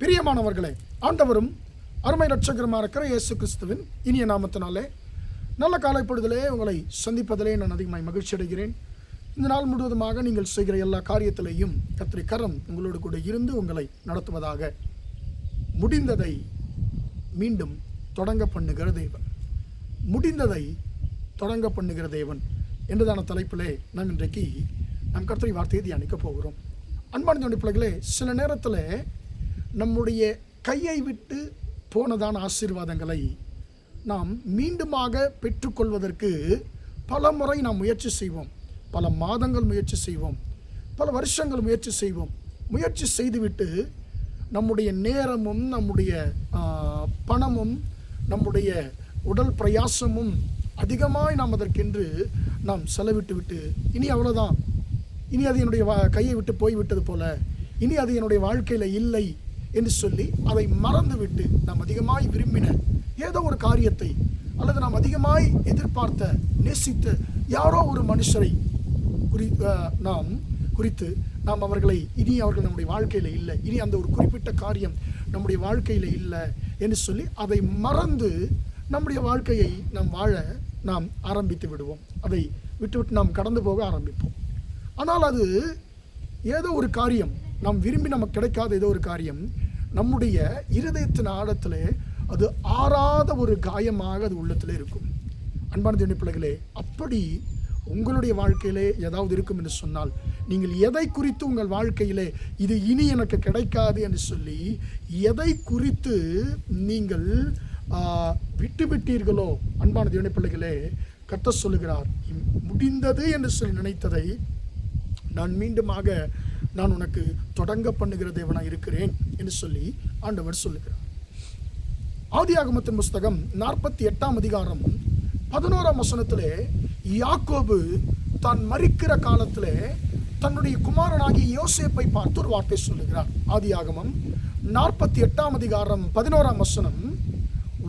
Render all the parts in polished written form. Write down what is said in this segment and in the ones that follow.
பிரியமானவர்களே, ஆண்டவரும் அருமை இரட்சகருமா இருக்கிற இயேசு கிறிஸ்துவின் இனிய நாமத்தினாலே நல்ல காலை பொழுதிலே உங்களை சந்திப்பதிலே நான் அதிகமாக மகிழ்ச்சி அடைகிறேன். இந்த நாள் முழுவதுமாக நீங்கள் செய்கிற எல்லா காரியத்திலேயும் கர்த்தருடைய கரம் உங்களோடு கூட இருந்து உங்களை நடத்துவதாக. முடிந்ததை மீண்டும் தொடங்க பண்ணுகிற தேவன், முடிந்ததை தொடங்க பண்ணுகிற தேவன் என்றதான தலைப்பிலே நாம் இன்றைக்கு நம் கர்த்தருடைய வார்த்தையை தியானிக்க போகிறோம். அன்பான பிள்ளைகளே, சில நேரத்தில் நம்முடைய கையை விட்டு போனதான ஆசீர்வாதங்களை நாம் மீண்டுமாக பெற்றுக்கொள்வதற்கு பல முறை நாம் முயற்சி செய்வோம், பல மாதங்கள் முயற்சி செய்வோம், பல வருஷங்கள் முயற்சி செய்வோம். முயற்சி செய்துவிட்டு நம்முடைய நேரமும் நம்முடைய பணமும் நம்முடைய உடல் பிரயாசமும் அதிகமாய் நாம் அதற்கென்று நாம் செலவிட்டு விட்டு இனி அவ்வளோதான், இனி அது என்னுடைய கையை விட்டு போய்விட்டது போல, இனி அது என்னுடைய வாழ்க்கையில் இல்லை என்று சொல்லி அதை மறந்துவிட்டு நாம் அதிகமாய் விரும்பின ஏதோ ஒரு காரியத்தை அல்லது நாம் அதிகமாய் எதிர்பார்த்த நேசித்த யாரோ ஒரு மனுஷரை குறித்து நாம் அவர்களை இனி அவர்கள் நம்முடைய வாழ்க்கையில் இல்லை, இனி அந்த ஒரு குறிப்பிட்ட காரியம் நம்முடைய வாழ்க்கையில் இல்லை என்று சொல்லி அதை மறந்து நம்முடைய வாழ்க்கையை நாம் வாழ நாம் ஆரம்பித்து விடுவோம். அதை விட்டுவிட்டு நாம் கடந்து போக ஆரம்பிப்போம். ஆனால் அது ஏதோ ஒரு காரியம், நாம் விரும்பி நமக்கு கிடைக்காத ஏதோ ஒரு காரியம் நம்முடைய இருதயத்தின் ஆழத்தில் அது ஆறாத ஒரு காயமாக அது உள்ளத்தில் இருக்கும். அன்பான தேவனுடைய பிள்ளைகளே, அப்படி உங்களுடைய வாழ்க்கையிலே ஏதாவது இருக்கும் என்று சொன்னால், நீங்கள் எதை குறித்து உங்கள் வாழ்க்கையிலே இது இனி எனக்கு கிடைக்காது என்று சொல்லி எதை குறித்து நீங்கள் விட்டுவிட்டீர்களோ, அன்பான தேவனுடைய பிள்ளைகளே, கர்த்தர் சொல்லுகிறார், முடிந்தது என்று சொல்லி நினைத்ததை நான் மீண்டுமாக நான் உனக்கு தொடங்க பண்ணுகிற தேவனாக இருக்கிறேன் என்று சொல்லி ஆண்டவர் சொல்லுகிறார். ஆதியாகமத்தின் புஸ்தகம் 48ஆம் அதிகாரம் 11ஆம் வசனத்திலே யாக்கோபு தான் மரிக்கிற காலத்திலே தன்னுடைய குமாரனாகிய யோசேப்பை பார்த்து ஒரு வார்த்தை சொல்லுகிறார். ஆதியாகமம் 48ஆம் அதிகாரம் 11ஆம் வசனம்,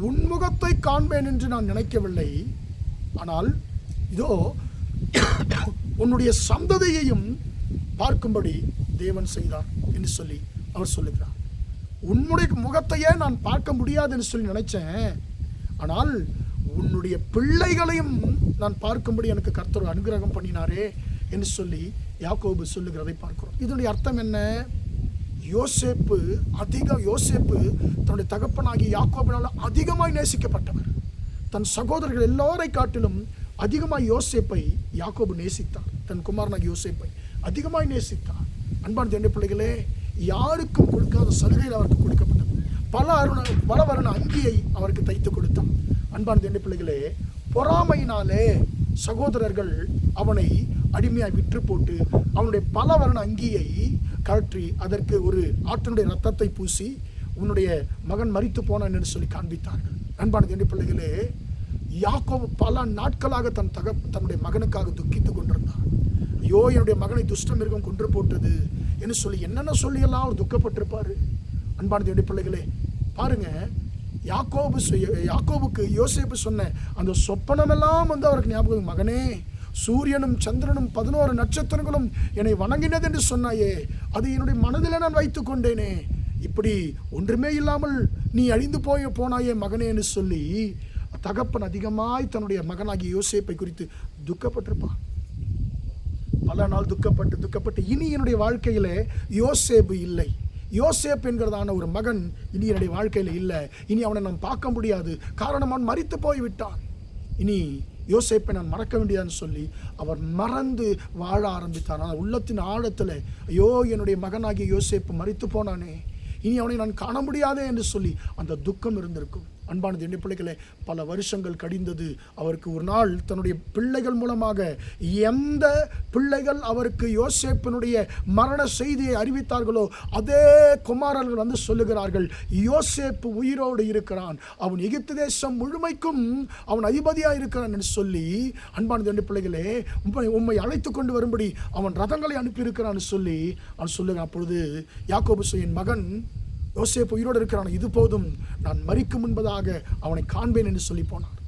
உன்முகத்தை காண்பேன் என்று நான் நினைக்கவில்லை, ஆனால் இதோ உன்னுடைய சந்ததியையும் பார்க்கும்படி தேவன் செய்தார் என்று சொல்லி அவர் சொல்லுகிறார். உன்னுடைய முகத்தையே நான் பார்க்க முடியாது என்று சொல்லி நினைச்சேன், ஆனால் உன்னுடைய பிள்ளைகளையும் நான் பார்க்கும்படி எனக்கு கர்த்தர் அனுகிரகம் பண்ணினாரே என்று சொல்லி யாக்கோபு சொல்லுகிறதை பார்க்கிறோம். இதனுடைய அர்த்தம் என்ன? யோசேப்பு தன்னுடைய தகப்பனாகிய யாக்கோபினால் அதிகமாய் நேசிக்கப்பட்டவர். தன் சகோதரர்கள் எல்லோரை காட்டிலும் அதிகமாக யோசேப்பை யாக்கோபு நேசித்தார். தன் குமாரனாகிய யோசேப்பை அதிகமாய் நேசித்தார். அன்பான தேவனுடைய பிள்ளைகளே, யாருக்கும் கொடுக்காத சலுகையில் அவருக்கு கொடுக்கப்பட்டது. பல வருண அங்கியை அவருக்கு தைத்து கொடுத்தார். அன்பான தேவனுடைய பிள்ளைகளே, பொறாமையினாலே சகோதரர்கள் அவனை அடிமையாய் விற்று போட்டு அவனுடைய பல வருண அங்கியை கழற்றி அதற்கு ஒரு ஆட்டினுடைய ரத்தத்தை பூசி உன்னுடைய மகன் மரித்து போனான் என்று சொல்லி காண்பித்தார்கள். அன்பான தேவனுடைய பிள்ளைகளே, யாக்கோபு பல நாட்களாக தன்னுடைய மகனுக்காக துக்கித்து கொண்டிருந்தார். ஐயோ, என்னுடைய மகனை துஷ்ட மிருகம் கொன்று போட்டது என்று சொல்லி என்னென்ன சொல்லியெல்லாம் அவர் துக்கப்பட்டிருப்பார். அன்பான தேவனுடைய பிள்ளைகளே, பாருங்க, யாக்கோபுக்கு யோசேப்பு சொன்ன அந்த சொப்பனமெல்லாம் அவருக்கு ஞாபகம். மகனே, சூரியனும் சந்திரனும் 11 நட்சத்திரங்களும் என்னை வணங்கினது என்று சொன்னாயே, அது என்னுடைய மனதில் நான் வைத்து கொண்டேனே, இப்படி ஒன்றுமே இல்லாமல் நீ அழிந்து போனாயே மகனே என்று சொல்லி தகப்பன் அதிகமாய் தன்னுடைய மகனாகிய யோசேப்பை குறித்து துக்கப்பட்டிருப்பான். பல நாள் துக்கப்பட்டு இனி என்னுடைய வாழ்க்கையிலே யோசேப்பு இல்லை, யோசேப் என்கிறதான ஒரு மகன் இனி என்னுடைய வாழ்க்கையில் இல்லை, இனி அவனை நான் பார்க்க முடியாது, காரணம் அவன் மரித்து போய்விட்டான், இனி யோசேப்பை நான் மறக்க வேண்டியதான்னு சொல்லி அவர் மறந்து வாழ ஆரம்பித்தார். ஆனால் உள்ளத்தின் ஆழத்தில், ஐயோ, என்னுடைய மகனாகிய யோசேப்பு மரித்து போனானே, இனி அவனை நான் காண முடியாதே என்று சொல்லி அந்த துக்கம் இருந்திருக்கும். அன்பான தேவனுடைய பிள்ளைகளே, பல வருஷங்கள் கடிந்தது. அவருக்கு ஒரு நாள் தன்னுடைய பிள்ளைகள் மூலமாக, எந்த பிள்ளைகள் அவருக்கு யோசேப்பினுடைய மரண செய்தியை அறிவித்தார்களோ அதே குமாரர்கள் வந்து சொல்லுகிறார்கள், யோசேப்பு உயிரோடு இருக்கிறான், அவன் எகிப்து தேசம் முழுமைக்கும் அவன் அதிபதியாக இருக்கிறான் என்று சொல்லி, அன்பான தேவனுடைய பிள்ளைகளே, உம்மை அழைத்து கொண்டு வரும்படி அவன் ரதங்களை அனுப்பியிருக்கிறான்னு சொல்லி அவன் சொல்லுகிறான். அப்பொழுது யாக்கோபு, என் மகன் யோசேப்பு உயிரோடு இருக்கிறான், இது போதும், நான் மரிக்கும் முன்பதாக அவனை காண்பேன் என்று சொல்லி போனார்.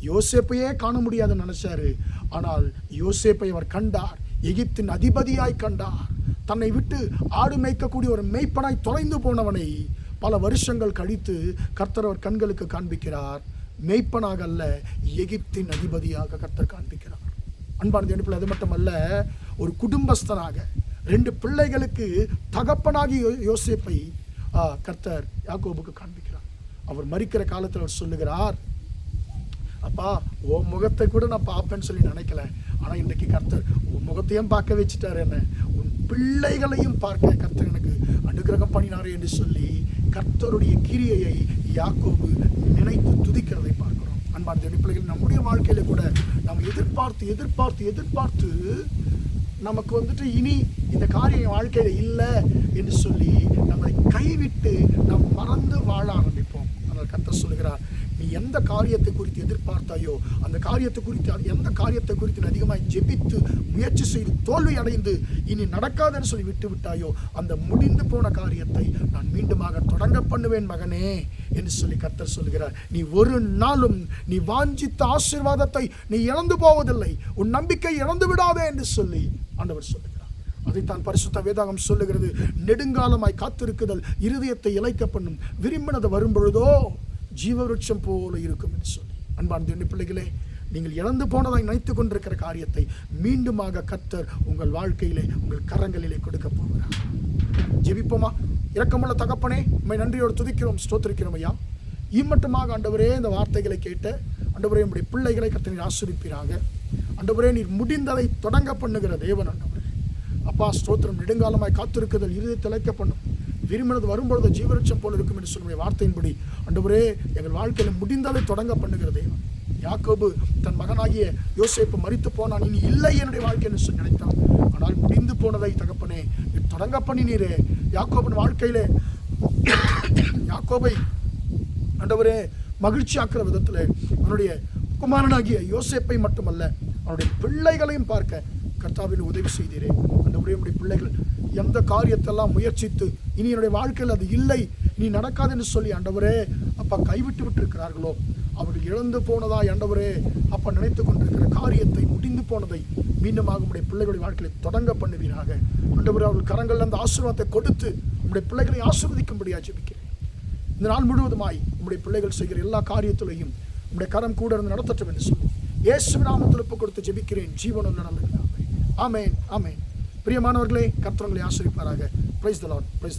யோசேப்பையே காண முடியாதுன்னு நினைச்சாரு, ஆனால் யோசேப்பை அவர் கண்டார். எகிப்தின் அதிபதியாய் கண்டார். தன்னை விட்டு ஆடு மேய்க்கக்கூடிய ஒரு மேய்ப்பனாய் தொலைந்து போனவனை பல வருஷங்கள் கழித்து கர்த்தர் அவர் கண்களுக்கு காண்பிக்கிறார். மேய்ப்பனாக அல்ல, எகிப்தின் அதிபதியாக கர்த்தர் காண்பிக்கிறார். அன்பான தேவனே, அது மட்டுமல்ல, ஒரு குடும்பஸ்தனாக 2 பிள்ளைகளுக்கு தகப்பனாகி யோசேப்பை கர்த்தர் யாக்கோபுக்கு காண்பிக்கிறார். அவர் மரிக்கிற காலத்தில் அவர் சொல்லுகிறார், அப்பா உன் முகத்தை கூட நான் பார்ப்பேன்னு சொல்லி நினைக்கல, ஆனால் இன்றைக்கு கர்த்தர் உன் முகத்தையும் பார்க்க வச்சுட்டார், என்ன உன் பிள்ளைகளையும் பார்க்க கர்த்தர் எனக்கு அனுகிரகம் பண்ணினாரே என்று சொல்லி கர்த்தருடைய கிரியையை யாக்கோபு நினைத்து துதிக்கிறதை பார்க்கிறோம். அன்பான தேவனுடைய பிள்ளைகள், நம்முடைய வாழ்க்கையில கூட நாம் எதிர்பார்த்து எதிர்பார்த்து எதிர்பார்த்து நமக்கு வந்துட்டு இனி இந்த காரியம் வாழ்க்கையில இல்லை என்று சொல்லி நம்மை கைவிட்டு நாம் மறந்து வாழ ஆரம்பிப்போம். ஆனால் கர்த்தர் சொல்லுகிறார், நீ எந்த காரியத்தை குறித்து எதிர்பார்த்தாயோ அந்த காரியத்தை குறித்து எந்த காரியத்தை குறித்து அதிகமாக ஜெபித்து முயற்சி செய்து தோல்வி அடைந்து இனி நடக்காதுன்னு சொல்லி விட்டு விட்டாயோ அந்த முடிந்து போன காரியத்தை நான் மீண்டுமாக தொடங்க பண்ணுவேன் மகனே என்று சொல்லி கர்த்தர் சொல்லுகிறார். நீ ஒரு நாளும் நீ வாஞ்சித்த ஆசீர்வாதத்தை நீ இழந்து போவதில்லை, உன் நம்பிக்கை இழந்து விடாதே என்று சொல்லி ஆண்டவர் சொல்லுகிறார். அதைத்தான் பரிசுத்த வேதாகம் சொல்லுகிறது, நெடுங்காலமாய் காத்திருக்குதல் இருதயத்தை இளைக்க பண்ணும், விரும்பினது வரும்பொழுதோ ஜீவவிருட்சம் போல இருக்கும் என்று சொல்லி. அன்பான தேவனுடைய பிள்ளைகளே, நீங்கள் இழந்து போனதாய் நினைத்துக் கொண்டிருக்கிற காரியத்தை மீண்டுமாக கர்த்தர் உங்கள் வாழ்க்கையிலே உங்கள் கரங்களிலே கொடுக்க போகிறார். ஜெபிப்போமா? இரக்கமுள்ள தகப்பனே, உம்மை நன்றியோடு துதிக்கிறோம், ஸ்தோத்திரிக்கிறோம் ஐயா. இம்மட்டுமாக ஆண்டவரே இந்த வார்த்தைகளை கேட்ட ஆண்டவரே உம்முடைய பிள்ளைகளை கர்த்தர் நீர் ஆசீர்வதிப்பீராக. ஆண்டவரே நீர் முடிந்ததை தொடங்க பண்ணுகிற தேவன் ஆண்டவரே. அப்பா ஸ்தோத்திரம், நெடுங்காலமாய் காத்திருக்குதல் இருதயத்தை இளைக்க பண்ணும், விரும்பினது வரும்பொழுது ஜீவவிருட்சம் போல இருக்கும் என்று சொல்லுடைய வார்த்தையின்படி ஆண்டவரே எங்கள் வாழ்க்கையில் முடிந்ததை தொடங்க பண்ணுகிற தேவன். யாக்கோபு தன் மகனாகிய யோசேப்பு மரித்து போனான், இனி இல்லை என்னுடைய வாழ்க்கை என்று சொல்லி நினைத்தான். ஆனால் முடிந்து போனதை தகப்பனே நீ தொடங்க பண்ணினீரே. யாக்கோபின் வாழ்க்கையிலே யாக்கோபை ஆண்டவரே மகிழ்ச்சி ஆக்குற விதத்தில் அவனுடைய குமாரனாகிய யோசேப்பை மட்டுமல்ல அவனுடைய பிள்ளைகளையும் பார்க்க கர்த்தாவின் உதவி செய்தீரே. ஆண்டவரே உம்முடைய பிள்ளைகள் எந்த காரியத்தெல்லாம் முயற்சித்து இனி என்னுடைய வாழ்க்கையில் அது இல்லை, இனி நடக்காதுன்னு சொல்லி ஆண்டவரே அப்பா கைவிட்டு விட்டிருக்கிறார்களோ, அவர்கள் இழந்து போனதாய் ஆண்டவரே அப்பா நினைத்து கொண்டிருக்கிற காரியத்தை, முடிந்து போனதை மீண்டுமாக உம்முடைய பிள்ளைகளுடைய வாழ்க்கையை தொடங்க பண்ணுவீராக. ஆண்டவரே அவர்கள் கரங்கள் அந்த ஆசீர்வாதத்தை கொடுத்து உம்முடைய பிள்ளைகளை ஆசீர்வதிக்கும்படியாக ஜெபிக்கிறேன். இந்த நாள் முழுவதுமாய் உம்முடைய பிள்ளைகள் செய்கிற எல்லா காரியத்திலையும் உம்முடைய கரம் கூட இருந்து நடத்தட்டும் என்று சொல்லி இயேசுவின் நாமத்தில் ஒப்புக் கொடுத்து ஜெபிக்கிறேன், ஜீவனுள்ள நல்ல பிதாவே. ஆமென், ஆமென். பிரியமானவர்களே, கர்த்தர் உங்களை ஆசீர்வதிப்பாராக. Praise the Lord, praise the Lord.